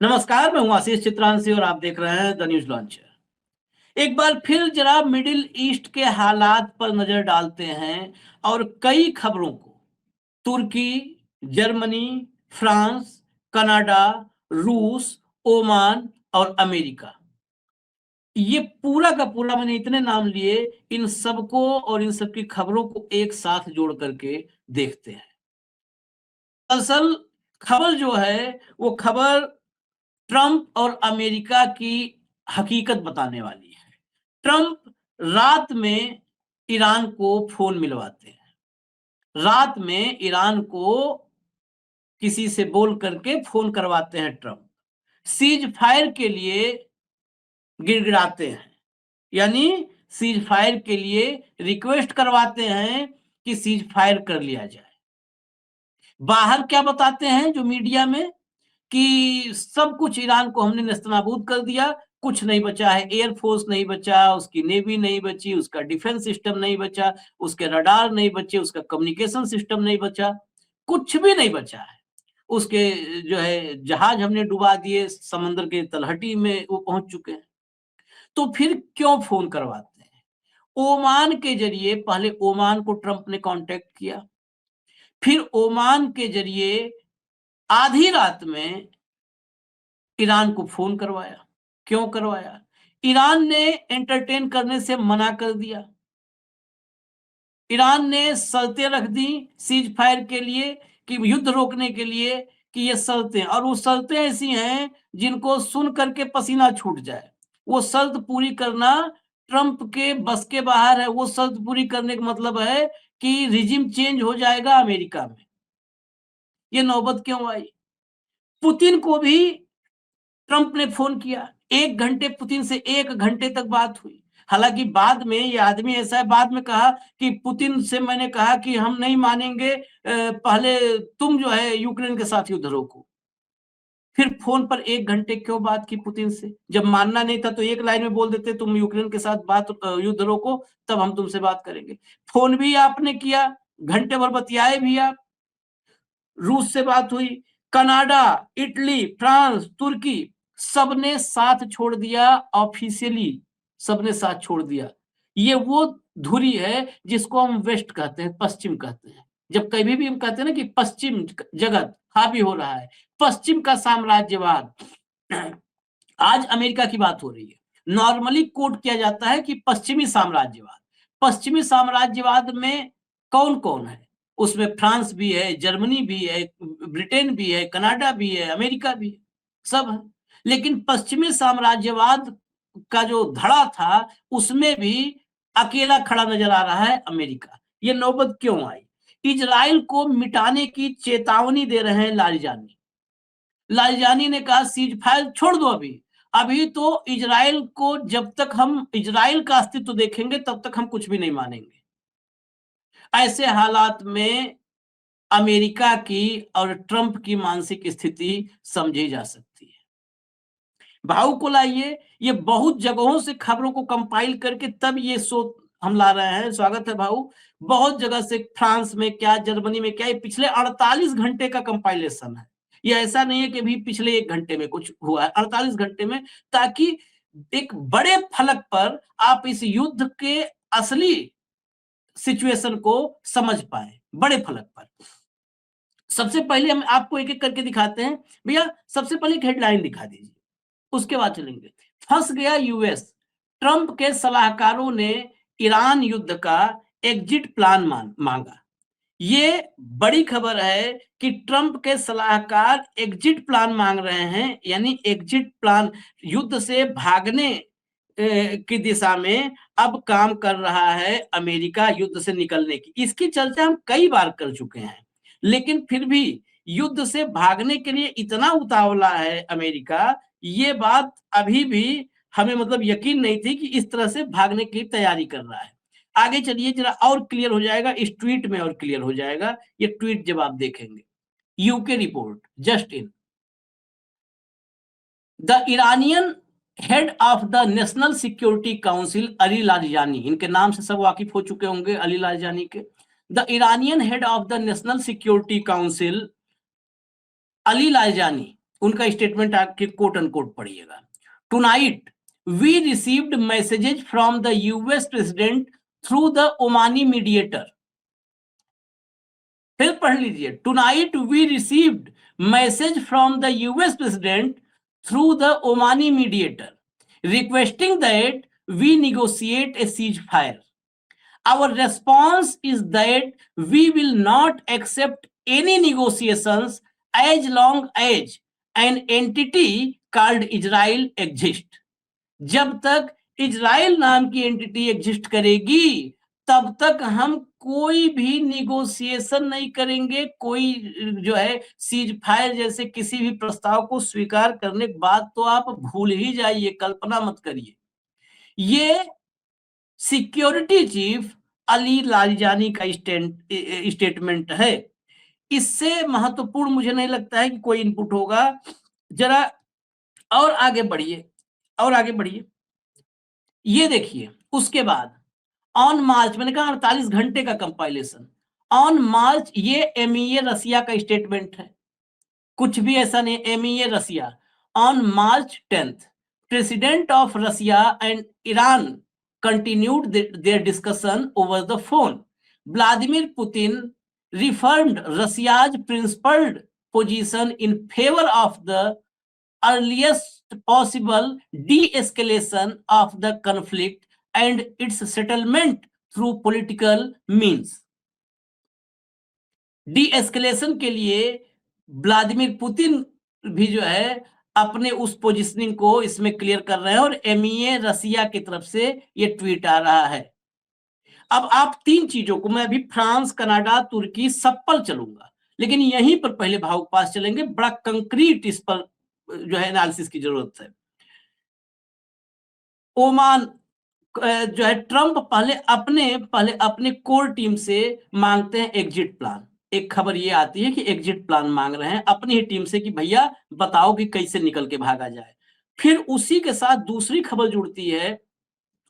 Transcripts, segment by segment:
नमस्कार, मैं हूं आशीष चित्रांशी और आप देख रहे हैं द न्यूज लॉन्चर। एक बार फिर जरा मिडिल ईस्ट के हालात पर नजर डालते हैं और कई खबरों को तुर्की, जर्मनी, फ्रांस, कनाडा, रूस, ओमान और अमेरिका, ये पूरा का पूरा मैंने इतने नाम लिए, इन सबको और इन सब की खबरों को एक साथ जोड़ करके देखते हैं। असल खबर जो है वो खबर ट्रंप और अमेरिका की हकीकत बताने वाली है। ट्रंप रात में ईरान को फोन मिलवाते हैं। रात में ईरान को किसी से बोल करके फोन करवाते हैं ट्रंप। सीज फायर के लिए गिड़गिड़ाते हैं, यानी सीज फायर के लिए रिक्वेस्ट करवाते हैं कि सीज फायर कर लिया जाए। बाहर क्या बताते हैं जो मीडिया में कि सब कुछ ईरान को हमने नेस्तनाबूद कर दिया, कुछ नहीं बचा है, एयरफोर्स नहीं बचा, उसकी नेवी नहीं बची, उसका डिफेंस सिस्टम नहीं बचा, उसके रडार नहीं बचे, उसका कम्युनिकेशन सिस्टम नहीं बचा, कुछ भी नहीं बचा है। उसके जो है जहाज हमने डुबा दिए, समंदर के तलहटी में वो पहुंच चुके हैं। तो फिर क्यों फोन करवाते हैं? ओमान के जरिए पहले ओमान को ट्रंप ने कांटेक्ट किया, फिर ओमान के जरिए आधी रात में ईरान को फोन करवाया। क्यों करवाया? ईरान ने एंटरटेन करने से मना कर दिया। ईरान ने शर्तें रख दी सीज फायर के लिए, कि युद्ध रोकने के लिए, कि ये शर्तें, और वो शर्तें ऐसी हैं जिनको सुन करके पसीना छूट जाए। वो शर्त पूरी करना ट्रंप के बस के बाहर है। वो शर्त पूरी करने का मतलब है कि रिजिम चेंज हो जाएगा अमेरिका में। ये नौबत क्यों आई? पुतिन को भी ट्रंप ने फोन किया। 1 घंटे पुतिन से 1 घंटे तक बात हुई। हालांकि बाद में ये आदमी ऐसा है, बाद में कहा कि पुतिन से मैंने कहा कि हम नहीं मानेंगे, पहले तुम जो है यूक्रेन के साथ युद्ध रोको। फिर फोन पर 1 घंटे क्यों बात की पुतिन से? जब मानना नहीं था तो एक लाइन में बोल देते तुम यूक्रेन के साथ युद्ध रोको, तब हम तुमसे बात करेंगे। फोन भी आपने किया, घंटे भर बतियाए भी आप। रूस से बात हुई, कनाडा, इटली, फ्रांस, तुर्की, सबने साथ छोड़ दिया। ऑफिशियली सबने साथ छोड़ दिया। ये वो धुरी है जिसको हम वेस्ट कहते हैं, पश्चिम कहते हैं। जब कभी भी हम कहते हैं ना कि पश्चिम जगत हावी हो रहा है, पश्चिम का साम्राज्यवाद, आज अमेरिका की बात हो रही है। नॉर्मली कोट किया जाता है कि पश्चिमी साम्राज्यवाद। पश्चिमी साम्राज्यवाद में कौन कौन है? उसमें फ्रांस भी है, जर्मनी भी है, ब्रिटेन भी है, कनाडा भी है, अमेरिका भी है, सब है। लेकिन पश्चिमी साम्राज्यवाद का जो धड़ा था उसमें भी अकेला खड़ा नजर आ रहा है अमेरिका। ये नौबत क्यों आई? इजराइल को मिटाने की चेतावनी दे रहे हैं लारिजानी। लारिजानी ने कहा सीज फायर छोड़ दो अभी। अभी तो इजराइल को, जब तक हम इजराइल का अस्तित्व देखेंगे तब तक हम कुछ भी नहीं मानेंगे। ऐसे हालात में अमेरिका की और ट्रंप की मानसिक स्थिति समझी जा सकती है। भाऊ को लाइए, ये बहुत जगहों से खबरों को कंपाइल करके तब ये शो हम ला रहे हैं। स्वागत है भाऊ। बहुत जगह से, फ्रांस में क्या, जर्मनी में क्या, ये पिछले 48 घंटे का कंपाइलेशन है। ये ऐसा नहीं है कि भी पिछले 1 घंटे में कुछ हुआ है, 48 घंटे में, ताकि एक बड़े फलक पर आप इस युद्ध के असली सिचुएशन को समझ पाए, बड़े फलक पर। सबसे पहले हम आपको एक एक करके दिखाते हैं। भैया सबसे पहले एक हेडलाइन दिखा दीजिए, उसके बाद चलेंगे। फंस गया यूएस, ट्रंप के सलाहकारों ने ईरान युद्ध का एग्जिट प्लान मांगा। ये बड़ी खबर है कि ट्रंप के सलाहकार एग्जिट प्लान मांग रहे हैं, यानी एग्जिट प्लान, युद्ध से भागने की दिशा में अब काम कर रहा है अमेरिका, युद्ध से निकलने की। इसकी चर्चा हम कई बार कर चुके हैं, लेकिन फिर भी युद्ध से भागने के लिए इतना उतावला है अमेरिका, ये बात अभी भी हमें मतलब यकीन नहीं थी कि इस तरह से भागने की तैयारी कर रहा है। आगे चलिए, जरा और क्लियर हो जाएगा इस ट्वीट में, और क्लियर हो जाएगा ये ट्वीट जब आप देखेंगे। UK report just in, the Iranian head of the national security council Ali Larijani, इनके नाम से सब वाकिफ हो चुके होंगे अली लारिजानी के। The Iranian head of the national security council Ali Larijani उनका स्टेटमेंट आपके कोट अनकोट पढ़िएगा। Tonight we received messages from the US president through the Omani mediator. फिर पढ़ लीजिए, tonight we received message from the US president through the Omani mediator requesting that we negotiate a ceasefire. Our response is that we will not accept any negotiations as long as an entity called Israel exists. जब तक Israel नाम की entity exist करेगी तब तक हम कोई भी निगोशिएशन नहीं करेंगे, कोई जो है सीज फायर जैसे किसी भी प्रस्ताव को स्वीकार करने के बाद तो आप भूल ही जाइए, कल्पना मत करिए। ये सिक्योरिटी चीफ अली लारिजानी का स्टेटमेंट है। इससे महत्वपूर्ण मुझे नहीं लगता है कि कोई इनपुट होगा। जरा और आगे बढ़िए, और आगे बढ़िए। ये देखिए, उसके बाद ऑन मार्च, मैंने कहा 48 घंटे का कंपाइलेशन। ऑन मार्च, ये एमईए रसिया का स्टेटमेंट है, कुछ भी ऐसा नहीं। MEA Russia, on March 10th, president of Russia and Iran continued their discussion over the phone. Vladimir Putin reaffirmed Russia's principled position in favor of the earliest possible de-escalation of the conflict and its settlement through political means. de-escalation के लिए Vladimir Putin भी जो है अपने उस positioning को इसमें clear कर रहे हैं और एमईए रसिया की तरफ से ये ट्वीट आ रहा है। अब आप तीन चीजों को, मैं अभी फ्रांस, कनाडा, तुर्की सब पर चलूंगा, लेकिन यहीं पर पहले भाव पास चलेंगे, बड़ा कंक्रीट इस पर जो है एनालिसिस की जरूरत है। ओमान जो है, ट्रंप पहले अपने कोर टीम से मांगते हैं एग्जिट प्लान। एक खबर ये आती है कि एग्जिट प्लान मांग रहे हैं अपनी ही टीम से कि भैया बताओ कि कैसे निकल के भागा जाए। फिर उसी के साथ दूसरी खबर जुड़ती है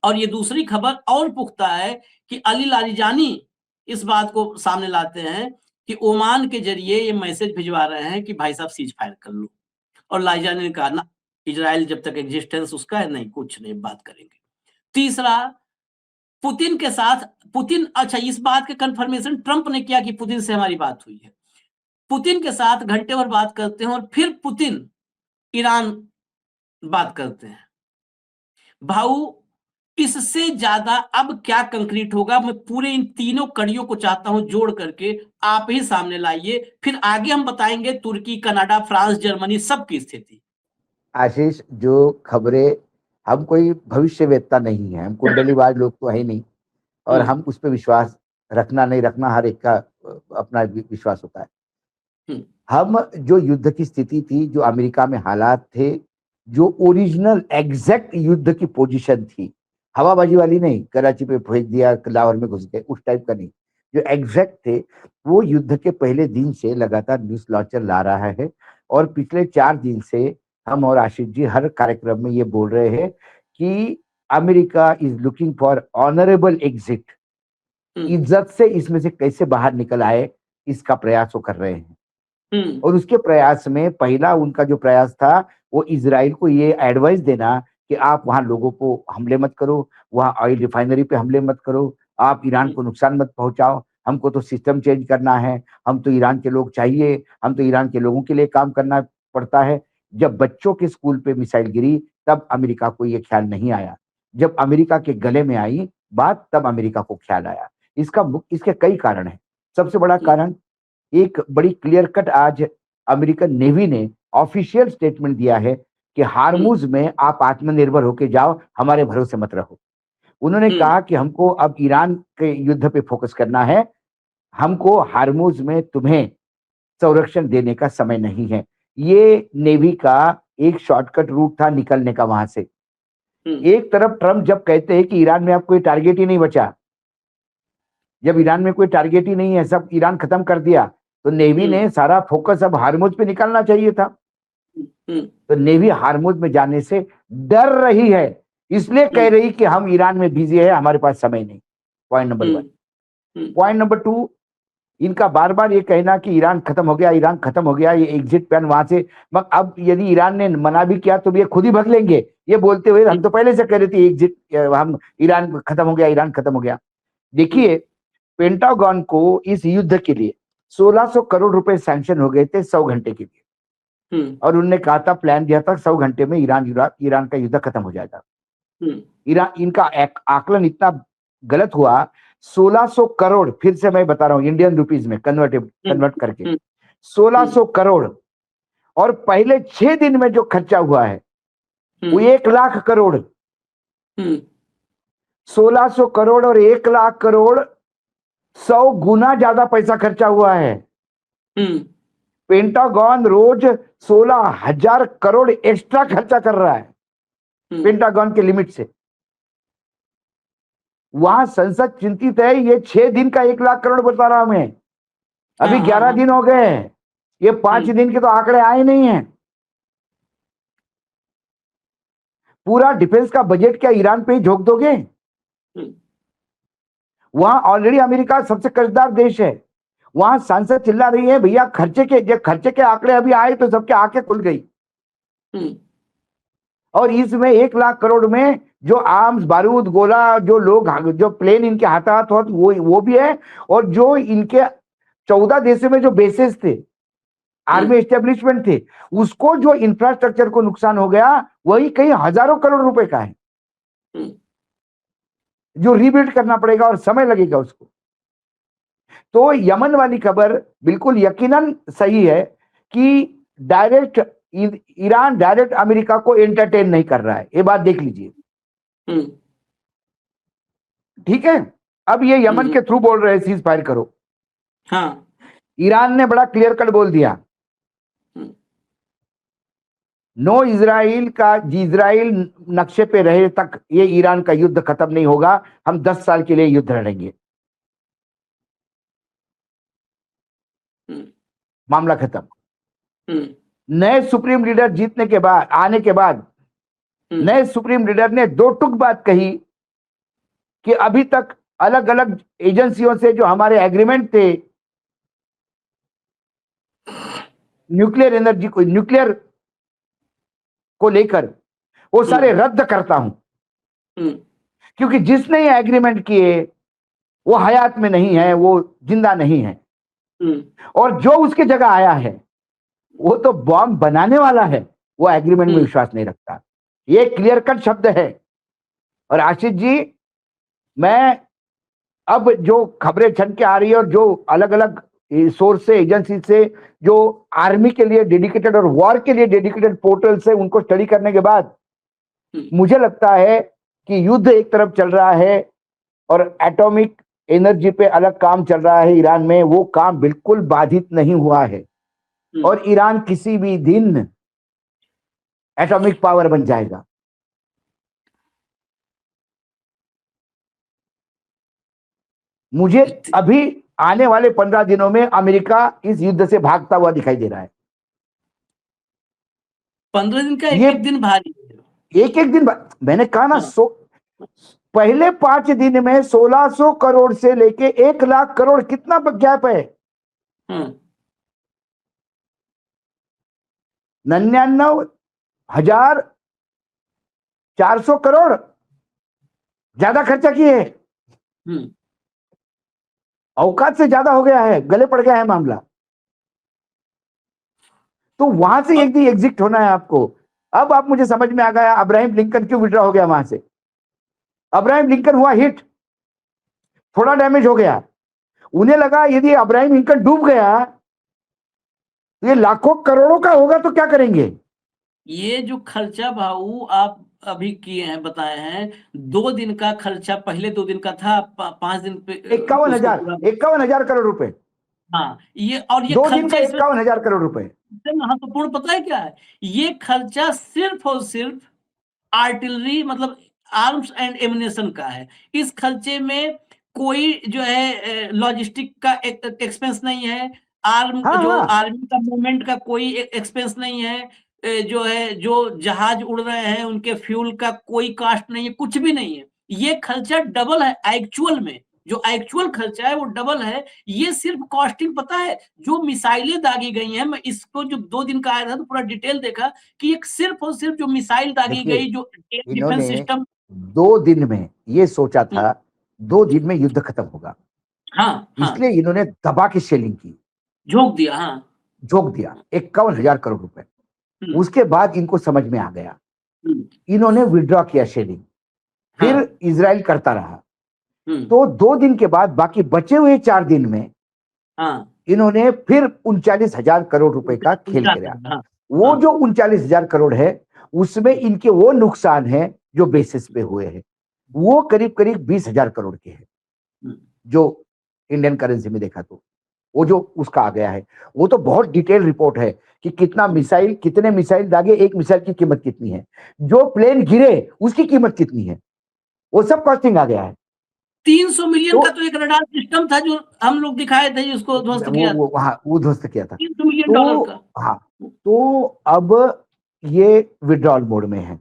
और ये दूसरी खबर और पुख्ता है कि अली लारिजानी इस बात को सामने लाते हैं कि ओमान के जरिए ये मैसेज भिजवा रहे हैं कि भाई साहब सीज फायर कर लो। और लारिजानी ने कहा ना, इजराइल जब तक एग्जिस्टेंस उसका है, नहीं कुछ नहीं, बात करेंगे। तीसरा, पुतिन के साथ अच्छा, इस बात के कंफर्मेशन ट्रंप ने किया कि पुतिन से हमारी बात हुई है। पुतिन के साथ घंटे भर बात करते हैं और फिर पुतिन ईरान बात करते हैं। भाऊ, इससे ज्यादा अब क्या कंक्रीट होगा? मैं पूरे इन तीनों कड़ियों को चाहता हूं जोड़ करके आप ही सामने लाइए, फिर आगे हम बताएंगे तुर्की, कनाडा, फ्रांस, जर्मनी सबकी स्थिति। आशीष, जो खबरें, हम कोई भविष्यवेत्ता नहीं है, हम कुंडलीबाज लोग तो है नहीं, और हम उस पर विश्वास रखना नहीं रखना हर एक का अपना विश्वास होता है। हम जो युद्ध की स्थिति थी, जो अमेरिका में हालात थे, जो ओरिजिनल एग्जैक्ट युद्ध की पोजीशन थी, हवाबाजी वाली नहीं, कराची पे भेज दिया, लाहौर में घुस गए, उस टाइप का नहीं, जो एग्जैक्ट थे, वो युद्ध के पहले दिन से लगातार न्यूज लॉन्चर ला रहा है। और पिछले 4 दिन से हम और आशीष जी हर कार्यक्रम में ये बोल रहे हैं कि America is looking for honourable exit, इज्जत से इसमें से कैसे बाहर निकल आए, इसका प्रयास वो कर रहे हैं। और उसके प्रयास में पहला उनका जो प्रयास था वो इजराइल को ये एडवाइस देना कि आप वहां लोगों को हमले मत करो, वहां ऑयल रिफाइनरी पे हमले मत करो, आप ईरान को नुकसान मत पहुंचाओ, हमको तो सिस्टम चेंज करना है, हम तो ईरान के लोग चाहिए, हम तो ईरान के लोगों के लिए काम करना पड़ता है। जब बच्चों के स्कूल पे मिसाइल गिरी तब अमेरिका को ये ख्याल नहीं आया, जब अमेरिका के गले में आई बात तब अमेरिका को ख्याल आया। इसके कई कारण हैं। सबसे बड़ा कारण, एक बड़ी क्लियर कट आज अमेरिकन नेवी ने ऑफिशियल स्टेटमेंट दिया है कि हार्मुज में आप आत्मनिर्भर होके जाओ, हमारे भरोसे मत रहो। उन्होंने कहा कि हमको अब ईरान के युद्ध पे फोकस करना है, हमको हार्मुज में तुम्हें संरक्षण देने का समय नहीं है। ये नेवी का एक शॉर्टकट रूट था निकलने का वहां से। एक तरफ ट्रंप जब कहते हैं कि ईरान में अब कोई टारगेट ही नहीं बचा, जब ईरान में कोई टारगेट ही नहीं है, सब ईरान खत्म कर दिया, तो नेवी ने सारा फोकस अब हार्मुज पे निकालना चाहिए था। तो नेवी हार्मुज में जाने से डर रही है, इसलिए कह रही कि हम ईरान में बिजी है, हमारे पास समय नहीं। Point number 1। पॉइंट नंबर 2, इनका बार बार ये कहना कि ईरान खत्म हो गया, ईरान खत्म हो गया, ये एग्जिट प्लान वहां से, मगर अब यदि ईरान ने मना भी किया तो ये खुद ही भग लेंगे, ये बोलते हुए हम तो पहले से कह रहे थे एग्जिट, हम ईरान खत्म हो गया, ईरान खत्म हो गया। देखिए, पेंटागन को इस युद्ध के लिए 1600 करोड़ रुपए सैंक्शन हो गए थे 100 घंटे के लिए, और उनने कहा था, प्लान दिया था 100 घंटे में ईरान का युद्ध खत्म हो जाएगा। इनका आकलन इतना गलत हुआ, 1600 करोड़, फिर से मैं बता रहा हूं इंडियन रुपीज में कन्वर्ट करके 1600 करोड़, और पहले 6 दिन में जो खर्चा हुआ है वो 1 लाख करोड़। 1600 करोड़ और 1 लाख करोड़, 100 गुना ज्यादा पैसा खर्चा हुआ है। पेंटागन रोज 16,000 करोड़ एक्स्ट्रा खर्चा कर रहा है पेंटागन के लिमिट से। वहां संसद चिंतित है, ये 6 दिन का 1 लाख करोड़ बता रहा हूं मैं, अभी 11 दिन हो गए हैं, ये 5 दिन के तो आंकड़े आए नहीं हैं। पूरा डिफेंस का बजट क्या ईरान पे ही झोंक दोगे? वहां ऑलरेडी अमेरिका सबसे कर्जदार देश है, वहां सांसद चिल्ला रही है, भैया खर्चे के आंकड़े अभी आए तो सबके आंखें खुल गई। और इसमें 1 लाख करोड़ में जो आर्म्स, बारूद, गोला, जो लोग, जो प्लेन इनके हाथात वो भी है, और जो इनके 14 देशों में जो बेसेस थे, आर्मी एस्टेब्लिशमेंट थे, उसको जो इंफ्रास्ट्रक्चर को नुकसान हो गया वही कई हजारों करोड़ रुपए का है, जो रीबिल्ड करना पड़ेगा और समय लगेगा उसको। तो यमन वाली खबर बिल्कुल यकीनन सही है कि ईरान डायरेक्ट अमेरिका को एंटरटेन नहीं कर रहा है, ये बात देख लीजिए। ठीक है, अब ये यमन के थ्रू बोल रहे हैं सीज फायर करो। हाँ, ईरान ने बड़ा क्लियर कट बोल दिया, नो इजराइल का, इजराइल नक्शे पे रहे तक ये ईरान का युद्ध खत्म नहीं होगा, हम 10 साल के लिए युद्ध लड़ेंगे, मामला खत्म। नए सुप्रीम लीडर जीतने के बाद, आने के बाद, नए सुप्रीम लीडर ने 2 टुक बात कही कि अभी तक अलग अलग एजेंसियों से जो हमारे एग्रीमेंट थे न्यूक्लियर एनर्जी को, न्यूक्लियर को लेकर, वो सारे रद्द करता हूं, क्योंकि जिसने ये एग्रीमेंट किए वो हयात में नहीं है, वो जिंदा नहीं है, और जो उसके जगह आया है वो तो बॉम्ब बनाने वाला है, वो एग्रीमेंट में विश्वास नहीं रखता। ये क्लियर कट शब्द है। और आशीष जी, मैं अब जो खबरें छन के आ रही है और जो अलग अलग सोर्स से, एजेंसी से, जो आर्मी के लिए डेडिकेटेड और वॉर के लिए डेडिकेटेड पोर्टल से, उनको स्टडी करने के बाद मुझे लगता है कि युद्ध एक तरफ चल रहा है और एटॉमिक एनर्जी पे अलग काम चल रहा है ईरान में, वो काम बिल्कुल बाधित नहीं हुआ है, और ईरान किसी भी दिन एटॉमिक पावर बन जाएगा। मुझे अभी आने वाले 15 दिनों में अमेरिका इस युद्ध से भागता हुआ दिखाई दे रहा है। 15 दिन का एक दिन भारी, एक दिन मैंने कहा ना, पहले 5 दिन में 1600 करोड़ से लेके 1 लाख करोड़, कितना गैप है? 99,400 करोड़ ज्यादा खर्चा किए, औकात से ज्यादा हो गया है, गले पड़ गया है मामला। तो वहां से एक दिन एग्जिट होना है आपको। अब आप मुझे समझ में आ गया अब्राहम लिंकन क्यों विड्रॉ हो गया वहां से। अब्राहम लिंकन हुआ हिट, थोड़ा डैमेज हो गया, उन्हें लगा यदि अब्राहम लिंकन डूब गया ये लाखों करोड़ों का होगा तो क्या करेंगे। ये जो खर्चा भाऊ आप अभी किए हैं, बताए हैं, 2 दिन का खर्चा पहले 2 दिन का था, 5 दिन पे 51,000 करोड़ रुपए। हाँ, ये और ये 2 दिन का 51,000 करोड़ रुपए। महत्वपूर्ण पता है क्या है? ये खर्चा सिर्फ और सिर्फ आर्टिलरी, मतलब आर्म्स एंड एमिनेशन का है। इस खर्चे में कोई जो है लॉजिस्टिक का एक्सपेंस नहीं है, आर्मी का मूवमेंट का कोई एक्सपेंस नहीं है, जो है जो जहाज उड़ रहे हैं उनके फ्यूल का कोई कास्ट नहीं है, कुछ भी नहीं है। ये खर्चा डबल है एक्चुअल में। जो एक्चुअल खर्चा है वो डबल है। ये सिर्फ कॉस्टिंग पता है, जो मिसाइलें दागी गई हैं, मैं इसको जो 2 दिन का आया था तो पूरा डिटेल देखा कि एक सिर्फ और सिर्फ जो मिसाइल दागी देखिए, गई, जो डिफेंस इन्होंने सिस्टम 2 दिन में ये सोचा था 2 दिन में युद्ध खत्म होगा, हाँ, हाँ, इसलिए इन्होंने दबा के शेलिंग की, झोंक दिया, हाँ। झोंक दिया 51,000 करोड़ रुपए। हुँ, उसके बाद इनको समझ में आ गया, हुँ, इन्होंने विड्रॉ किया शेलिंग, फिर हाँ, इजराइल करता रहा। हुँ, तो 2 दिन के बाद बाकी बचे हुए 4 दिन में हाँ, इन्होंने फिर 39,000 करोड़ रुपए का खेल उल्टा खेला। हाँ, वो हाँ, जो 39,000 करोड़ है उसमें इनके वो नुकसान है जो बेसिस पे हुए हैं, वो करीब करीब 20,000 करोड़ के हैं, हुँ, जो इंडियन करेंसी में देखा तो वो जो उसका आ गया है। वो तो बहुत डिटेल रिपोर्ट है कि कितना मिसाइल, कितने मिसाइल दागे, एक मिसाइल की कीमत कितनी है, जो प्लेन गिरे उसकी कीमत कितनी है, वो सब कॉस्टिंग आ गया है। 300 मिलियन तो का तो एक रडार सिस्टम था जो हम लोग दिखाए थे, जिसको ध्वस्त किया था, वो हाँ वो ध्वस्त किया था। 300 मिलियन डॉलर तो का। हाँ, तो अब ये विड्रॉल मोड में है,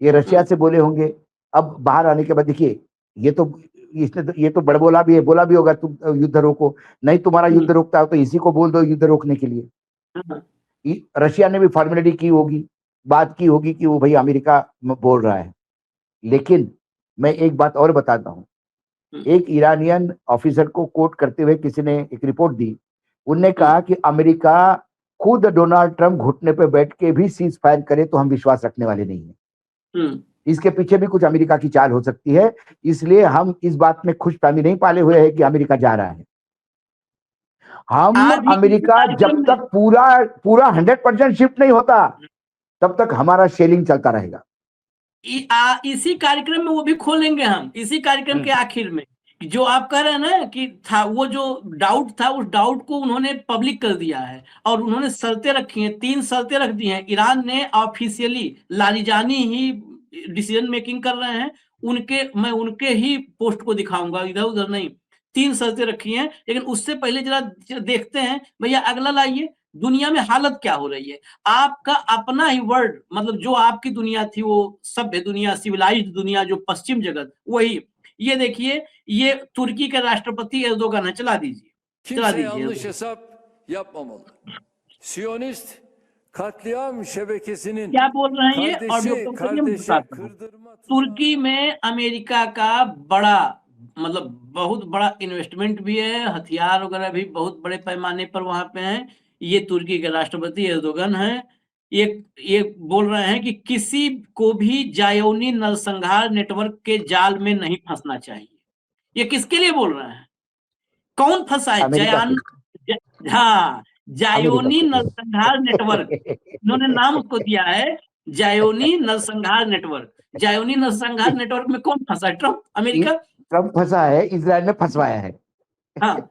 ये रशिया से बोले होंगे। अब बाहर आने के बाद देखिए, ये तो इसने तो ये तो बड़बोला भी है, बोला भी होगा तुम युद्ध रोको, नहीं तुम्हारा युद्ध रोकता हो तो इसी को बोल दो युद्ध रोकने के लिए। हाँ, रशिया ने भी फॉर्मेलिटी की होगी, बात की होगी कि वो भाई अमेरिका बोल रहा है। लेकिन मैं एक बात और बताता हूँ, एक ईरानियन ऑफिसर को कोट करते हुए किसी ने एक रिपोर्ट दी, उनने कहा कि अमेरिका खुद डोनाल्ड ट्रंप घुटने पे बैठ के भी सीज फायर करे तो हम विश्वास रखने वाले नहीं है। हुँ, इसके पीछे भी कुछ अमेरिका की चाल हो सकती है, इसलिए हम इस बात में खुशफहमी नहीं पाले हुए हैं कि अमेरिका जा रहा है। हम आज ही इसी अमेरिका जब कार्यक्रम में तक पूरा पूरा 100% शिफ्ट नहीं होता तब तक हमारा शेलिंग चलता रहेगा। इसी कार्यक्रम में वो भी खोलेंगे हम, इसी कार्यक्रम के आखिर में। जो आप कह रहे हैं ना कि था, वो जो डाउट था, उस डाउट को उन्होंने पब्लिक कर दिया है और उन्होंने शर्तें रखी हैं, 3 शर्तें रख दी हैं। ईरान ने ऑफिशियली, लारिजानी ही डिसीजन मेकिंग कर रहे हैं, मैं उनके ही पोस्ट को दिखाऊंगा, इधर-उधर नहीं। 3 शर्तें रखी हैं, लेकिन उससे पहले जरा देखते हैं, भैया अगला लाइए, दुनिया में हालत क्या हो रही है। आपका अपना ही वर्ल्ड, मतलब जो आपकी दुनिया थी, वो सभ्य दुनिया, सिविलाइज्ड दुनिया, जो पश्चिम जगत, वही। ये देखिए, ये तुर्की के राष्ट्रपति एर्दोगन है, चला दीजिए, चला Kimse दीजिए। yanlış hesap yapmamalı. Siyonist katliam şebekesinin क्या बोल रहे हैं ये ऑडियो kardeşi को करिए, मैं kardeşe बताता हूँ। kırdırma तुर्की में अमेरिका का बड़ा, मतलब बहुत बड़ा इन्वेस्टमेंट भी है, हथियार वगैरह भी बहुत बड़े पैमाने पर वहां पे हैं। ये तुर्की के राष्ट्रपति एर्दोगन हैं। ये बोल रहे हैं कि किसी को भी जायोनी नरसंहार नेटवर्क के जाल में नहीं फंसना चाहिए। ये किसके लिए बोल रहे हैं? कौन फंसा है? अमेरिका के, हाँ, अमेरिका जायोनी के नरसंहार नेटवर्क, इन्होंने नाम उसको दिया है, जायोनी नरसंहार नेटवर्क। जायोनी नरसंहार नेटवर्क में कौन फंसा है? Trump, America. ट्रम्प फंसा है, इजराइल ने फंसवाया है। हाँ,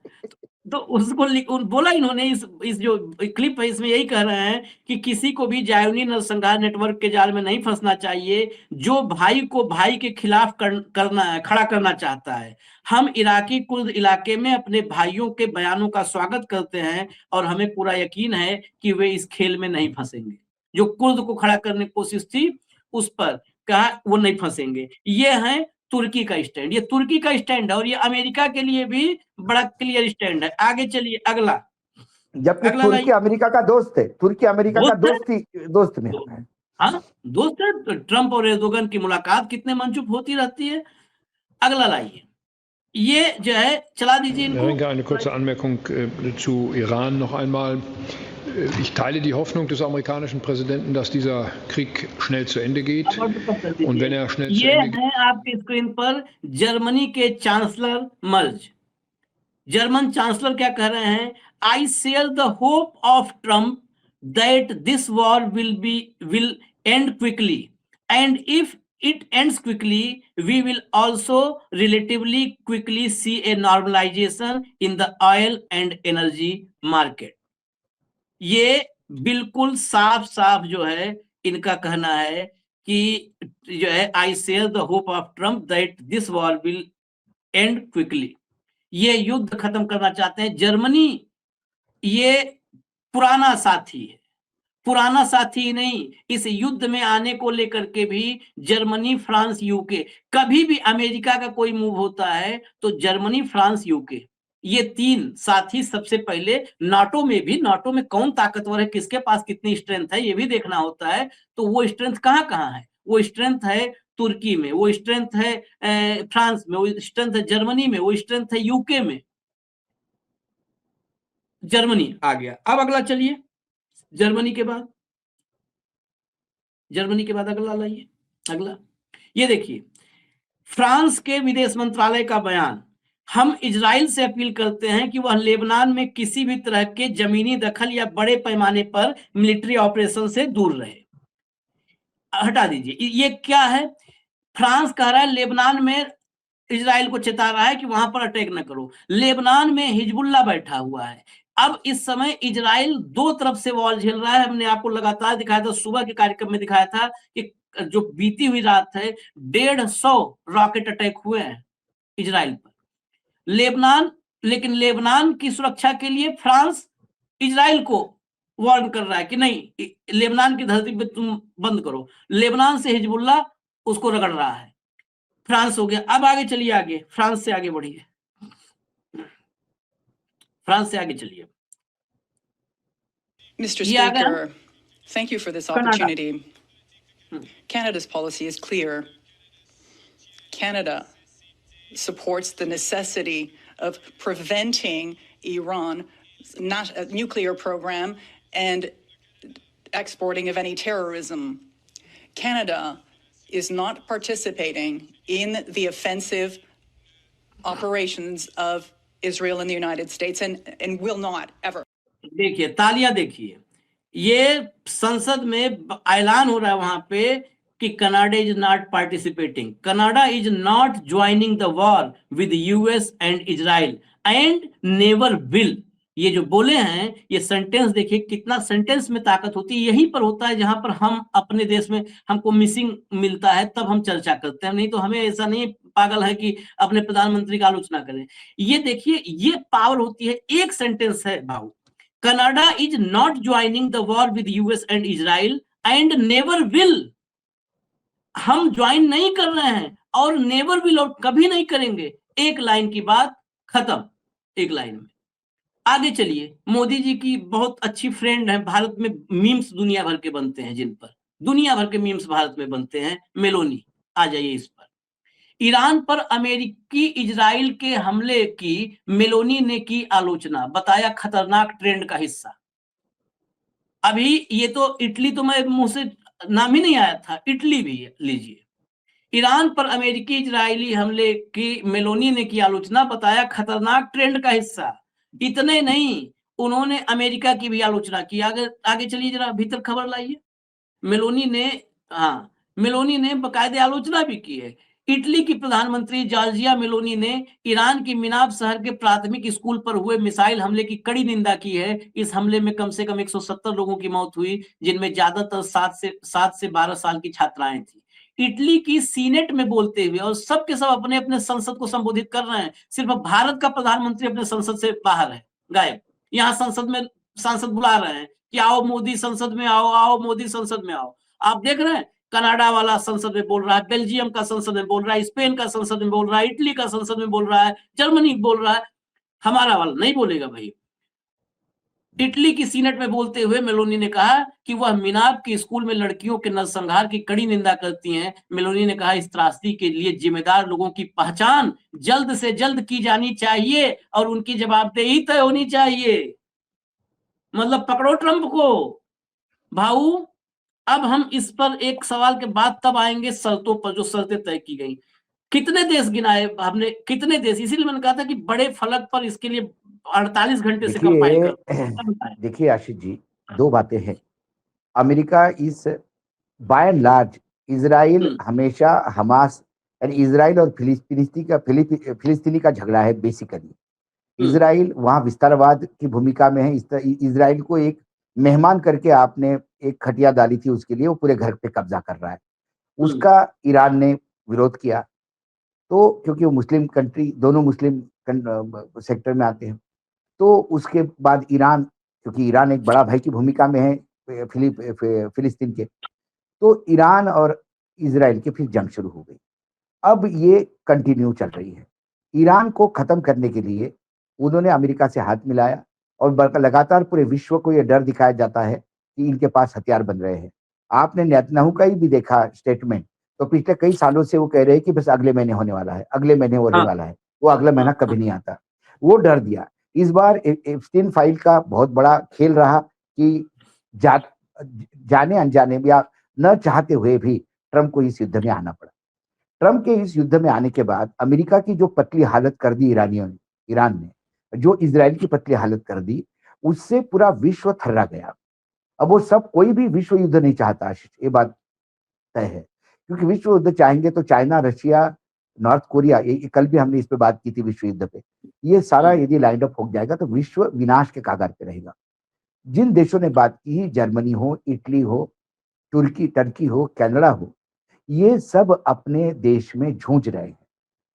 तो उसको बोला इन्होंने, इस जो क्लिप है इसमें यही कह रहे हैं कि किसी को भी जायोनी नरसंहार नेटवर्क के जाल में नहीं फंसना चाहिए, जो भाई को भाई के खिलाफ करना है, खड़ा करना चाहता है। हम इराकी कुर्द इलाके में अपने भाइयों के बयानों का स्वागत करते हैं और हमें पूरा यकीन है कि वे इस खेल में नहीं फंसेंगे। जो कुर्द को खड़ा करने की कोशिश थी, उस पर कहा वो नहीं फंसेंगे। ये है तुर्की का स्टैंड, ये तुर्की का स्टैंड है और ये अमेरिका के लिए भी बड़ा क्लियर स्टैंड है। आगे चलिए, अगला जबकि अगला तुर्की लाइए। अमेरिका का दोस्त है, तुर्की अमेरिका का दोस्त है, दोस्त ही दोस्त में दो, है। हाँ दोस्त है। तो ट्रम्प और एर्दोगन की मुलाकात कितने मंचुप होती रहती है। अगला लाइए, ये जो है, चला दीजिए Herr इनको। Rinke, eine kurze Anmerkung zu Iran noch einmal. Ich teile die Hoffnung des amerikanischen Präsidenten, dass dieser Krieg schnell zu Ende geht. Und wenn er schnell zu ये Ende geht. है आपकी स्क्रीन पर Germany के chancellor मर्ज। German chancellor क्या कह रहे हैं? I share the hope of Trump that this war will and quickly, and if it ends quickly, we will also relatively quickly see a normalization in the oil and energy market. ये बिल्कुल साफ साफ जो है इनका कहना है कि जो है, I share the hope of Trump that this war will and quickly. ये युद्ध खत्म करना चाहते हैं। जर्मनी ये पुराना साथी है, पुराना साथी ही नहीं, इस युद्ध में आने को लेकर के भी जर्मनी, फ्रांस, यूके, कभी भी अमेरिका का कोई मूव होता है तो जर्मनी, फ्रांस, यूके, ये 3 साथी सबसे पहले, नाटो में भी, नाटो में कौन ताकतवर है, किसके पास कितनी स्ट्रेंथ है, ये भी देखना होता है। तो वो स्ट्रेंथ कहाँ है? वो स्ट्रेंथ है तुर्की में, वो स्ट्रेंथ है फ्रांस में, वो स्ट्रेंथ है जर्मनी में, वो स्ट्रेंथ है यूके में। जर्मनी आ गया। अब अगला चलिए, जर्मनी के बाद अगला लाइए, अगला ये देखिए, फ्रांस के विदेश मंत्रालय का बयान, हम इजराइल से अपील करते हैं कि वह लेबनान में किसी भी तरह के जमीनी दखल या बड़े पैमाने पर मिलिट्री ऑपरेशन से दूर रहे। हटा दीजिए, ये क्या है? फ्रांस कह रहा है लेबनान में इजराइल को चेता रहा है कि वहां पर अटैक न करो। लेबनान में हिजबुल्ला बैठा हुआ है। अब इस समय इजराइल 2 तरफ से वॉर झेल रहा है। हमने आपको लगातार दिखाया था, सुबह के कार्यक्रम में दिखाया था कि जो बीती हुई रात है 150 रॉकेट अटैक हुए हैं इजराइल पर। लेकिन लेबनान की सुरक्षा के लिए फ्रांस इजराइल को वार्न कर रहा है कि नहीं, लेबनान की धरती पे तुम बंद करो। लेबनान से हिजबुल्ला उसको रगड़ रहा है। फ्रांस हो गया। अब आगे चलिए, आगे फ्रांस से आगे बढ़िए, फ्रांस से आगे चलिए। Mr. Speaker, thank you for this opportunity. Canada's policy is clear. Canada supports the necessity of preventing Iran's nuclear program and exporting of any terrorism. Canada is not participating in the offensive operations of Israel and the United States and will not ever. देखिए, तालियां देखिए, ये संसद में ऐलान हो रहा है वहां पे कि Canada is not participating, Canada is not joining the war with US and Israel and never will. ये जो बोले हैं, ये सेंटेंस देखिए, कितना सेंटेंस में ताकत होती है। यहीं पर होता है जहां पर हम अपने देश में हमको मिसिंग मिलता है, तब हम चर्चा करते हैं, नहीं तो हमें ऐसा नहीं पागल है कि अपने प्रधानमंत्री का आलोचना करें। ये देखिए, ये पावर होती है। एक सेंटेंस है भाऊ, Canada is not joining the war with US and Israel and never will. हम ज्वाइन नहीं कर रहे हैं और नेवर विल, और कभी नहीं करेंगे। एक लाइन की बात खत्म, एक लाइन में। आगे चलिए, मोदी जी की बहुत अच्छी फ्रेंड है, भारत में मीम्स दुनिया भर के बनते हैं, जिन पर दुनिया भर के मीम्स भारत में बनते हैं, मेलोनी। आ जाइए इस पर। ईरान पर अमेरिकी इजराइल के हमले की मेलोनी ने की आलोचना, बताया खतरनाक ट्रेंड का हिस्सा। अभी ये तो इटली तो मैं मुंह से नाम ही नहीं आया था, इटली भी लीजिए। ईरान पर अमेरिकी इजरायली हमले की मेलोनी ने की आलोचना, बताया खतरनाक ट्रेंड का हिस्सा। इतने नहीं, उन्होंने अमेरिका की भी आलोचना की। आगे चलिए जरा, भीतर खबर लाइए। मेलोनी ने बाकायदे आलोचना भी की है। इटली की प्रधानमंत्री जॉर्जिया मेलोनी ने ईरान की मिनाब शहर के प्राथमिक स्कूल पर हुए मिसाइल हमले की कड़ी निंदा की है। इस हमले में कम से कम 170 लोगों की मौत हुई, जिनमें ज्यादातर 7 से 12 साल की छात्राएं थी। इटली की सीनेट में बोलते हुए, और सबके सब अपने अपने संसद को संबोधित कर रहे हैं, सिर्फ भारत का प्रधानमंत्री अपने संसद से बाहर है, गायब। यहाँ संसद में सांसद बुला रहे हैं कि आओ मोदी संसद में आओ, आओ मोदी संसद में आओ। आप देख रहे हैं, कनाडा वाला संसद में बोल रहा है, बेल्जियम का संसद में बोल रहा है, स्पेन का संसद में बोल रहा है, इटली का संसद में बोल रहा है, जर्मनी बोल रहा है। हमारा वाला नहीं बोलेगा भाई। इटली की सीनेट में बोलते हुए मेलोनी ने कहा कि वह मिनाब के स्कूल में लड़कियों के नरसंहार की कड़ी निंदा करती हैं। मेलोनी ने कहा, इस त्रासदी के लिए जिम्मेदार लोगों की पहचान जल्द से जल्द की जानी चाहिए और उनकी जवाबदेही तय होनी चाहिए। मतलब पकड़ो ट्रंप को भाऊ। अब हम इस पर एक सवाल के बाद तब आएंगे शर्तों पर, जो शर्तें तय की गई। कितने देश गिनाए हमने, कितने देश, इसीलिए मैंने कहा था कि बड़े फलक पर इसके लिए 48 घंटे से कंपाइल कर। देखिए आशीष जी, 2 बातें हैं। अमेरिका इस बाय एंड लार्ज, इजराइल हमेशा हमास यानी इजराइल और फिलिस्तीनी का झगड़ा है बेसिकली। इजराइल वहां विस्तारवाद की भूमिका में है। इजराइल को एक मेहमान करके आपने एक खटिया डाली थी, उसके लिए वो पूरे घर पे कब्जा कर रहा है। उसका ईरान ने विरोध किया, तो क्योंकि वो मुस्लिम कंट्री, दोनों मुस्लिम सेक्टर में आते हैं। तो उसके बाद ईरान, क्योंकि ईरान एक बड़ा भाई की भूमिका में है फिलिस्तीन के, तो ईरान और इजराइल की फिर जंग शुरू हो गई। अब ये कंटिन्यू चल रही है। ईरान को खत्म करने के लिए उन्होंने अमेरिका से हाथ मिलाया और लगातार पूरे विश्व को यह डर दिखाया जाता है कि इनके पास हथियार बन रहे हैं। आपने नेतन्याहू का ही भी देखा स्टेटमेंट, तो पिछले कई सालों से वो कह रहे हैं कि बस अगले महीने होने वाला है, अगले महीने होने वाला है। वो अगला महीना कभी नहीं आता। वो डर दिया। इस बार एप्स्टीन फाइल का बहुत बड़ा खेल रहा कि जाने अनजाने या न चाहते हुए भी ट्रंप को इस युद्ध में आना पड़ा। ट्रंप के इस युद्ध में आने के बाद अमेरिका की जो पतली हालत कर दी ईरान ने जो इजराइल की पतली हालत कर दी, उससे पूरा विश्व थर्रा गया। अब वो सब कोई भी विश्व युद्ध नहीं चाहता आशीष, ये बात तय है, क्योंकि विश्व युद्ध चाहेंगे तो चाइना, रशिया, नॉर्थ कोरिया, ये कल भी हमने इस पे बात की थी विश्व युद्ध पे, ये सारा यदि लाइन अप हो जाएगा तो विश्व विनाश के कगार पे रहेगा। जिन देशों ने बात की, जर्मनी हो, इटली हो, टर्की हो, कनाडा हो, ये सब अपने देश में जूझ रहे हैं।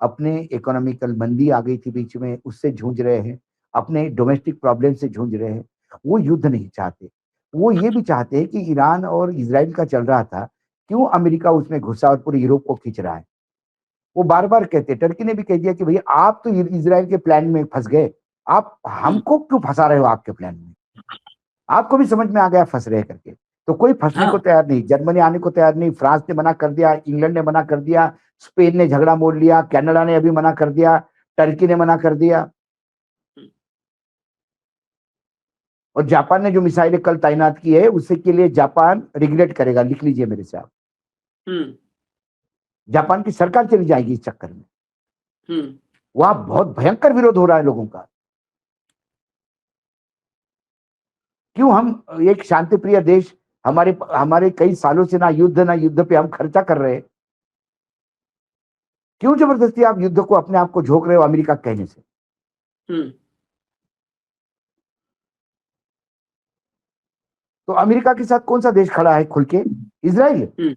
अपने इकोनॉमिकल मंदी आ गई थी बीच में, उससे जूझ रहे हैं, अपने डोमेस्टिक प्रॉब्लम से जूझ रहे हैं। वो युद्ध नहीं चाहते। वो ये भी चाहते हैं कि ईरान और इजराइल का चल रहा था, क्यों अमेरिका उसमें घुसा और पूरे यूरोप को खींच रहा है। वो बार बार कहते, टर्की ने भी कह दिया कि भैया आप तो इजराइल के प्लान में फंस गए, आप हमको क्यों फंसा रहे हो आपके प्लान में। आपको भी समझ में आ गया फंस रहे करके, तो कोई फंसने को तैयार नहीं। जर्मनी आने को तैयार नहीं, फ्रांस ने मना कर दिया, इंग्लैंड ने मना कर दिया, स्पेन ने झगड़ा मोड़ लिया, कनाडा ने अभी मना कर दिया, टर्की ने मना कर दिया, और जापान ने जो मिसाइलें कल तैनात की है उससे के लिए जापान रिग्रेट करेगा। लिख लीजिए मेरे से आप। जापान की सरकार चली जाएगी इस चक्कर में। वहां बहुत भयंकर विरोध हो रहा है लोगों का। क्यों हम एक शांति प्रिय देश, हमारे कई सालों से ना युद्ध पे हम खर्चा कर रहे हैं, क्यों जबरदस्ती आप युद्ध को अपने आप को झोंक रहे हो अमेरिका कहने से। तो अमेरिका के साथ कौन सा देश खड़ा है खुल के? इजराइल।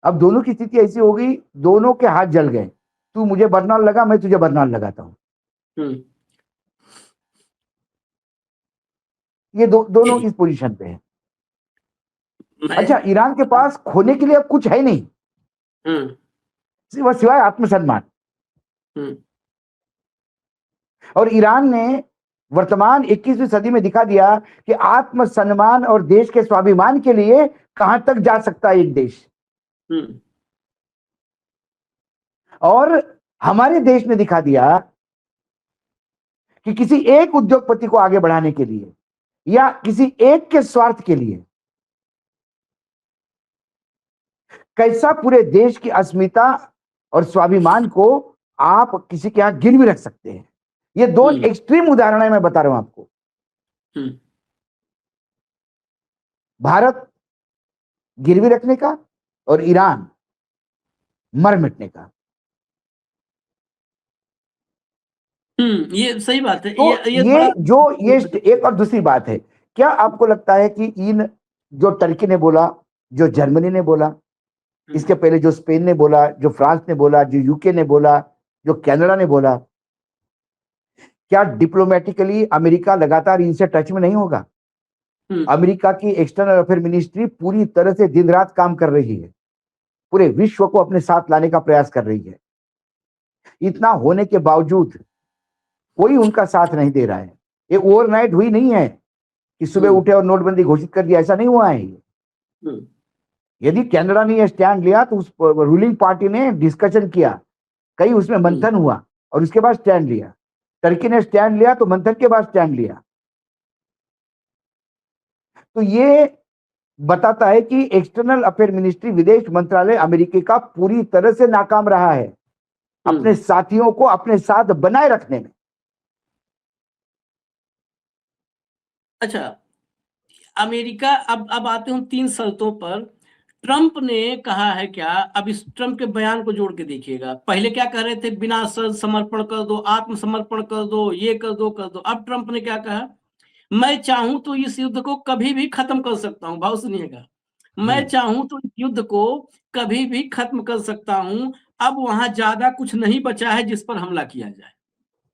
अब दोनों की स्थिति ऐसी हो गई, दोनों के हाथ जल गए। तू मुझे बरनाल लगा, मैं तुझे बरनाल लगाता हूं। ये दोनों इस पोजीशन पे हैं। अच्छा, ईरान के पास खोने के लिए अब कुछ है नहीं सिवाय आत्मसम्मान। और ईरान ने वर्तमान 21वीं सदी में दिखा दिया कि आत्मसम्मान और देश के स्वाभिमान के लिए कहां तक जा सकता है एक देश। और हमारे देश ने दिखा दिया कि किसी एक उद्योगपति को आगे बढ़ाने के लिए या किसी एक के स्वार्थ के लिए कैसा पूरे देश की अस्मिता और स्वाभिमान को आप किसी के यहां गिरवी रख सकते हैं। ये दो एक्सट्रीम उदाहरण है, मैं बता रहा हूं आपको। भारत गिरवी रखने का और ईरान मर मिटने का। ये सही बात है। तो ये एक और दूसरी बात है, क्या आपको लगता है कि इन जो टर्की ने बोला, जो जर्मनी ने बोला, इसके पहले जो स्पेन ने बोला, जो फ्रांस ने बोला, जो यूके ने बोला, जो कनाडा ने बोला, क्या डिप्लोमेटिकली अमेरिका लगातार इनसे टच में नहीं होगा? अमेरिका की एक्सटर्नल अफेयर मिनिस्ट्री पूरी तरह से दिन रात काम कर रही है, पूरे विश्व को अपने साथ लाने का प्रयास कर रही है। इतना होने के बावजूद कोई उनका साथ नहीं दे रहा है। ये ओवरनाइट हुई नहीं है कि सुबह उठे और नोटबंदी घोषित कर दिया, ऐसा नहीं हुआ है ये। यदि कनाडा ने यह स्टैंड लिया तो उस रूलिंग पार्टी ने डिस्कशन किया, कई उसमें मंथन हुआ और उसके बाद स्टैंड लिया। टर्की ने स्टैंड लिया तो मंथन के बाद स्टैंड लिया। तो ये बताता है कि एक्सटर्नल अफेयर मिनिस्ट्री, विदेश मंत्रालय अमेरिकी का पूरी तरह से नाकाम रहा है अपने साथियों को अपने साथ बनाए रखने में। अच्छा, अमेरिका अब आते हूं 3 शर्तों पर। ट्रंप ने कहा है क्या? अब इस ट्रंप के बयान को जोड़ के देखिएगा। पहले क्या कह रहे थे? बिना शर्त समर्पण कर दो, आत्मसमर्पण कर दो, ये कर दो कर दो। अब ट्रंप ने क्या कहा? मैं चाहूं तो इस युद्ध को कभी भी खत्म कर सकता हूं। भाव सुनिएगा, मैं चाहूं तो इस युद्ध को कभी भी खत्म कर सकता हूं। अब वहां ज्यादा कुछ नहीं बचा है जिस पर हमला किया जाए।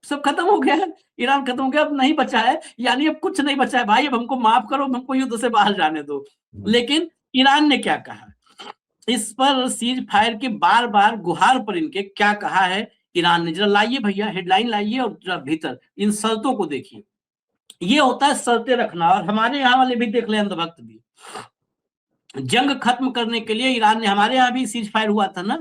सब खत्म हो गया है, ईरान खत्म हो गया, अब नहीं बचा है, यानी अब कुछ नहीं बचा है भाई, अब हमको माफ करो, हमको युद्ध से बाहर जाने दो। लेकिन ईरान ने क्या कहा इस पर, सीज फायर के बार बार गुहार पर इनके क्या कहा है ईरान ने? जरा लाइए भैया, हेडलाइन लाइए और जरा भीतर इन शर्तों को देखिए। ये होता है शर्तें रखना, और हमारे यहाँ वाले भी देख ले, अंधभक्त भी। जंग खत्म करने के लिए ईरान ने, हमारे यहाँ भी सीज फायर हुआ था ना,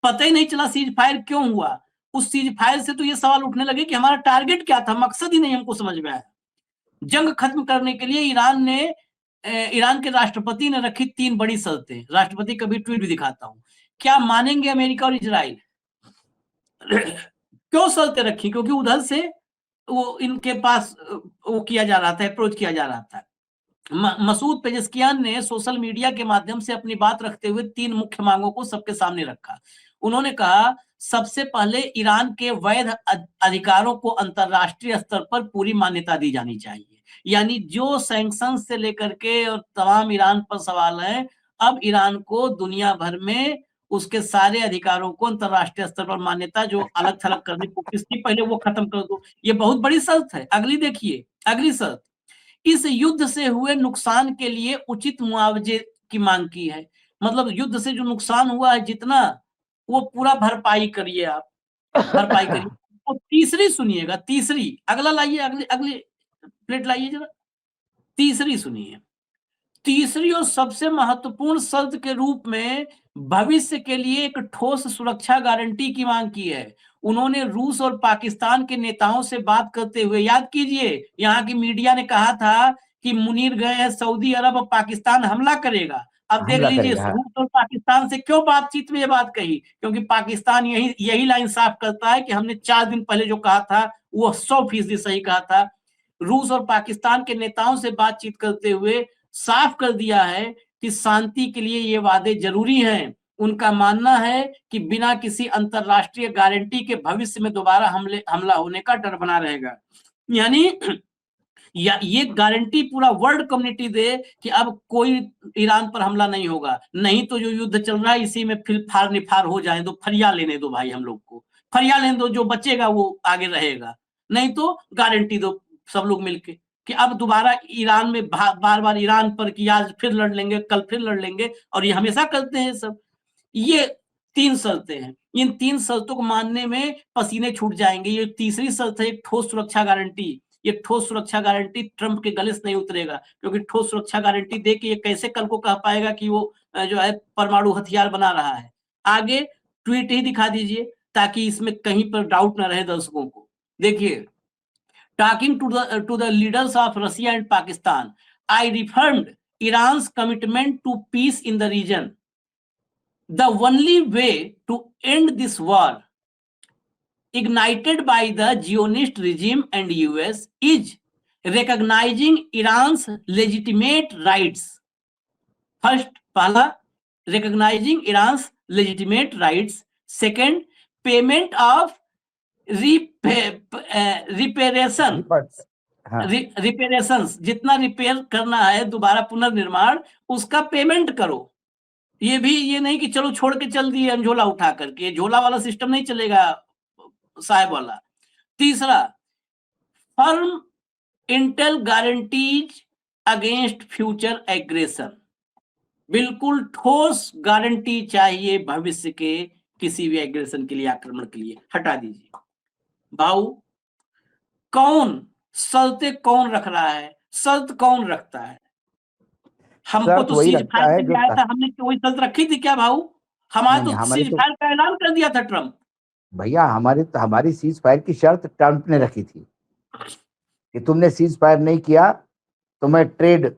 पता ही नहीं चला सीज फायर क्यों हुआ। उस सीज फायर से तो ये सवाल उठने लगे कि हमारा टारगेट क्या था, मकसद ही नहीं हमको समझ में आया। जंग खत्म करने के लिए ईरान के राष्ट्रपति ने रखी 3 बड़ी शर्तें। राष्ट्रपति का भी ट्वीट भी दिखाता हूं। क्या मानेंगे अमेरिका और इजराइल? क्यों शर्तें रखी? क्योंकि उधर से वो इनके पास वो किया जा रहा था, अप्रोच किया जा रहा था। मसूद पेजेस्कियान ने सोशल मीडिया के माध्यम से अपनी बात रखते हुए 3 मुख्य मांगों को सबके सामने रखा। उन्होंने कहा, सबसे पहले ईरान के वैध अधिकारों को अंतरराष्ट्रीय स्तर पर पूरी मान्यता दी जानी चाहिए। यानी जो सैंक्शन से लेकर के और तमाम ईरान पर सवाल है, अब ईरान को दुनिया भर में उसके सारे अधिकारों को अंतरराष्ट्रीय स्तर पर मान्यता, जो अलग थलग करने को किसकी, पहले वो खत्म कर दो। ये बहुत बड़ी शर्त है। अगली देखिए, अगली शर्त, इस युद्ध से हुए नुकसान के लिए उचित मुआवजे की मांग की है। मतलब युद्ध से जो नुकसान हुआ है जितना, वो पूरा भरपाई करिए, आप भरपाई करिए। और तीसरी सुनिएगा, तीसरी, अगला लाइए, अगले अगले प्लेट लाइए जरा, तीसरी सुनिए। तीसरी और सबसे महत्वपूर्ण शर्त के रूप में भविष्य के लिए एक ठोस सुरक्षा गारंटी की मांग की है। उन्होंने रूस और पाकिस्तान के नेताओं से बात करते हुए, याद कीजिए, यहाँ की मीडिया ने कहा था कि मुनीर गए हैं सऊदी अरब और पाकिस्तान हमला करेगा। अब देख लीजिए, रूस और पाकिस्तान से क्यों बातचीत में ये बात कही? क्योंकि पाकिस्तान यही लाइन साफ करता है कि हमने 4 दिन पहले जो कहा था वो 100% सही कहा था। रूस और पाकिस्तान के नेताओं से बातचीत करते हुए साफ कर दिया है कि शांति के लिए ये वादे जरूरी हैं। उनका मानना है कि बिना किसी अंतरराष्ट्रीय गारंटी के भविष्य में दोबारा हमला होने का डर बना रहेगा। यानी ये गारंटी पूरा वर्ल्ड कम्युनिटी दे कि अब कोई ईरान पर हमला नहीं होगा, नहीं तो जो युद्ध चल रहा है इसी में फिर फार निफार हो जाए, तो फरिया लेने दो भाई, हम लोग को फरिया लेने दो, जो बचेगा वो आगे रहेगा, नहीं तो गारंटी दो सब लोग मिलके कि अब दोबारा ईरान में बार बार ईरान पर कि आज फिर लड़ लेंगे, कल फिर लड़ लेंगे, और ये हमेशा करते हैं सब। ये 3 शर्तें हैं। इन 3 शर्तों को मानने में पसीने छूट जाएंगे। ये तीसरी शर्त है एक ठोस सुरक्षा गारंटी। ये ठोस सुरक्षा गारंटी ट्रंप के गले से नहीं उतरेगा, क्योंकि ठोस सुरक्षा गारंटी दे के ये कैसे कल को कह पाएगा कि वो जो है परमाणु हथियार बना रहा है। आगे ट्वीट ही दिखा दीजिए ताकि इसमें कहीं पर डाउट ना रहे दर्शकों को। देखिए, talking to the leaders of Russia and Pakistan, I reaffirmed Iran's commitment to peace in the region. The only way to end this war, ignited by the Zionist regime and US, is recognizing Iran's legitimate rights. First, पहला, recognizing Iran's legitimate rights. Second, payment of रिपेरेशंस, जितना repair करना है, दोबारा पुनर्निर्माण, उसका payment करो। ये नहीं कि चलो छोड़ के चल दिए झोला उठा करके, झोला वाला सिस्टम नहीं चलेगा साहब वाला। तीसरा, firm Intel guarantees against future aggression, बिल्कुल ठोस गारंटी चाहिए भविष्य के किसी भी एग्रेशन के लिए, आक्रमण के लिए। हटा दीजिए भाऊ, कौन शर्तें कौन रख रहा है? शर्त कौन रखता है? हमको तो सीज फायर पे आया था, हमने वही शर्त रखी थी क्या भाऊ? हमारे तो सीज फायर का ऐलान कर दिया था ट्रम्प। भैया हमारी सीज फायर की शर्त ट्रम्प ने रखी थी कि तुमने सीज फायर नहीं किया तो मैं ट्रेड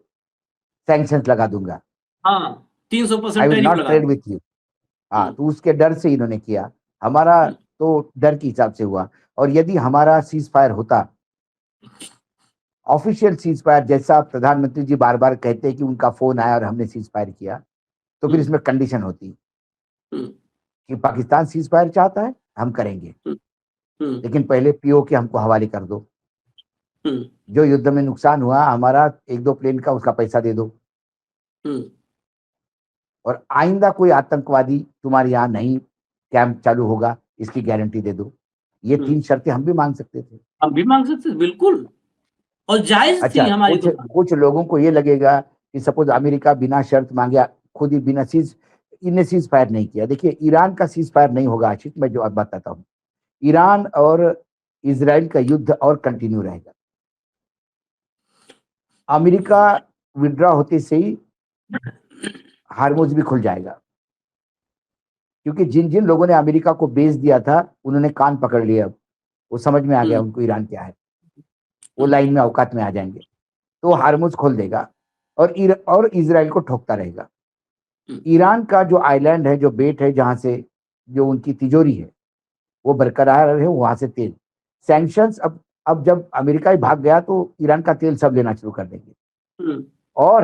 सैंक्शंस लगा दूंगा। हाँ, 300% I will not trade with you. हाँ, तो उसके डर से इन्होंने किया। हमारा तो डर के हिसाब से हुआ। और यदि हमारा सीज फायर होता, ऑफिशियल सीज फायर, जैसा प्रधानमंत्री जी बार बार कहते हैं कि उनका फोन आया और हमने सीज फायर किया, तो फिर इसमें कंडीशन होती कि पाकिस्तान सीज फायर चाहता है, हम करेंगे, लेकिन पहले पीओ के हमको हवाले कर दो। जो युद्ध में नुकसान हुआ हमारा 1-2 प्लेन का, उसका पैसा दे दो, और आइंदा कोई आतंकवादी तुम्हारे यहाँ नहीं कैंप चालू होगा, इसकी गारंटी दे दो। ये 3 शर्तें हम भी मांग सकते थे। हम भी मांग सकते थे, बिल्कुल, और जायज थी अच्छा, हमारी कुछ कुछ लोगों को ये लगेगा कि सपोज अमेरिका बिना शर्त मांगे खुद ही बिना इनने सीज फायर नहीं किया। देखिए, ईरान का सीज फायर नहीं होगा आशिष, मैं जो अब बताता हूँ। ईरान और इजराइल का युद्ध और कंटिन्यू रहेगा। अमेरिका विड्रॉ होते से ही हार्मुज भी खुल जाएगा, क्योंकि जिन जिन लोगों ने अमेरिका को बेच दिया था उन्होंने कान पकड़ लिया। अब वो समझ में आ गया उनको ईरान क्या है, वो लाइन में औकात में आ जाएंगे, तो वो हार्मुज खोल देगा और इजराइल को ठोकता रहेगा। ईरान का जो आइलैंड है, जो बेट है, जहां से जो उनकी तिजोरी है वो बरकरार रहे, वहां से तेल सैंक्शंस अब जब अमेरिका ही भाग गया तो ईरान का तेल सब लेना शुरू कर देंगे और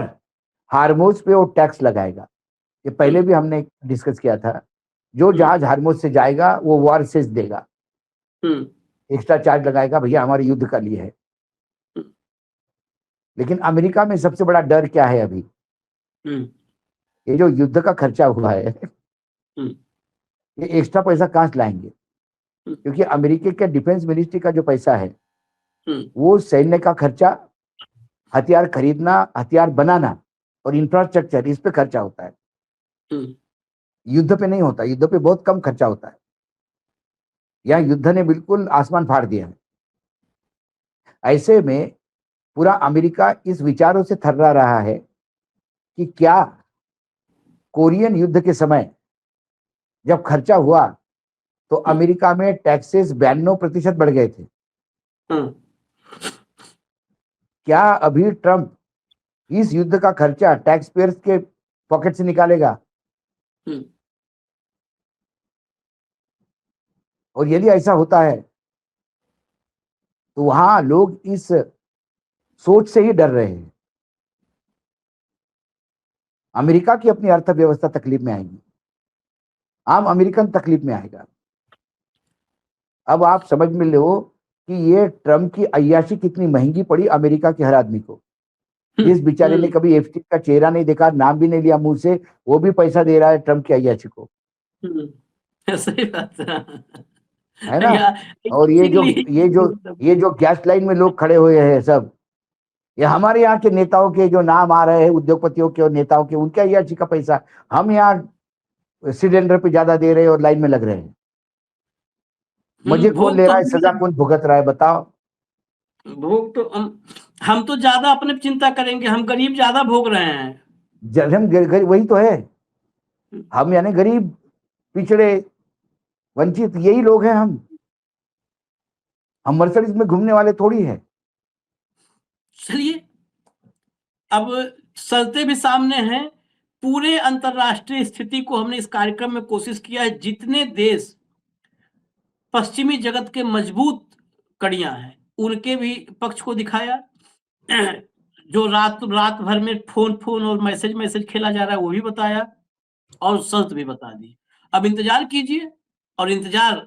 हार्मुज पे वो टैक्स लगाएगा। ये पहले भी हमने डिस्कस किया था। जो जहाज हार्मुज से जाएगा वो वॉर सेस देगा, एक्स्ट्रा चार्ज लगाएगा, भैया हमारे युद्ध का लिए है। लेकिन अमेरिका में सबसे बड़ा डर क्या है अभी? ये जो युद्ध का खर्चा हुआ है, ये एक्स्ट्रा पैसा कहां से लाएंगे? क्योंकि अमेरिका के डिफेंस मिनिस्ट्री का जो पैसा है वो सैन्य का खर्चा, हथियार खरीदना, हथियार बनाना और इंफ्रास्ट्रक्चर, इस पे खर्चा होता है। युद्ध पे नहीं होता, युद्ध पे बहुत कम खर्चा होता है। यहाँ युद्ध ने बिल्कुल आसमान फाड़ दिया है। ऐसे में पूरा अमेरिका इस विचारों से थर्रा रहा है कि क्या कोरियन युद्ध के समय जब खर्चा हुआ तो अमेरिका में टैक्सेस 92% बढ़ गए थे। क्या अभी ट्रंप इस युद्ध का खर्चा टैक्स पेयर्स के पॉकेट से निकालेगा? और यदि ऐसा होता है तो वहां लोग इस सोच से ही डर रहे हैं। अमेरिका की अपनी अर्थव्यवस्था तकलीफ में आएगी, आम अमेरिकन तकलीफ में आएगा। अब आप समझ में लो कि ये ट्रम्प की अय्याशी कितनी महंगी पड़ी अमेरिका के हर आदमी को। जिस बेचारे ने कभी एफटी का चेहरा नहीं देखा, नाम भी नहीं लिया मुंह से, वो भी पैसा दे रहा है ट्रम्प की अय्याशी को। सही बात है ना? और ये जो गैस लाइन में लोग खड़े हुए हैं सब, ये हमारे यहाँ के नेताओं के जो नाम आ रहे हैं, उद्योगपतियों के और नेताओं के, उनके अय्याशी का पैसा हम यहाँ सिलेंडर पे ज्यादा दे रहे हैं और लाइन में लग रहे हैं। मजे कौन ले रहा है, सजा कौन भुगत रहा है, बताओ? भोग तो हम तो ज्यादा अपने चिंता करेंगे, हम गरीब ज्यादा भोग रहे हैं। हम वही तो है, हम यानी गरीब, पिछड़े, वंचित, यही लोग हैं हम मर्सिडीज में घूमने वाले थोड़ी है। चलिए, अब शर्तें भी सामने हैं। पूरे अंतरराष्ट्रीय स्थिति को हमने इस कार्यक्रम में कोशिश किया है, जितने देश पश्चिमी जगत के मजबूत कड़ियां हैं उनके भी पक्ष को दिखाया। जो रात भर में फोन और मैसेज खेला जा रहा है वो भी बताया और शर्त भी बता दी। अब इंतजार कीजिए, और इंतजार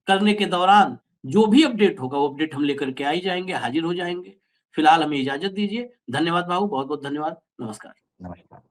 करने के दौरान जो भी अपडेट होगा वो अपडेट हम लेकर के आ ही जाएंगे, हाजिर हो जाएंगे। फिलहाल हमें इजाजत दीजिए। धन्यवाद बाबू, बहुत बहुत धन्यवाद। नमस्कार।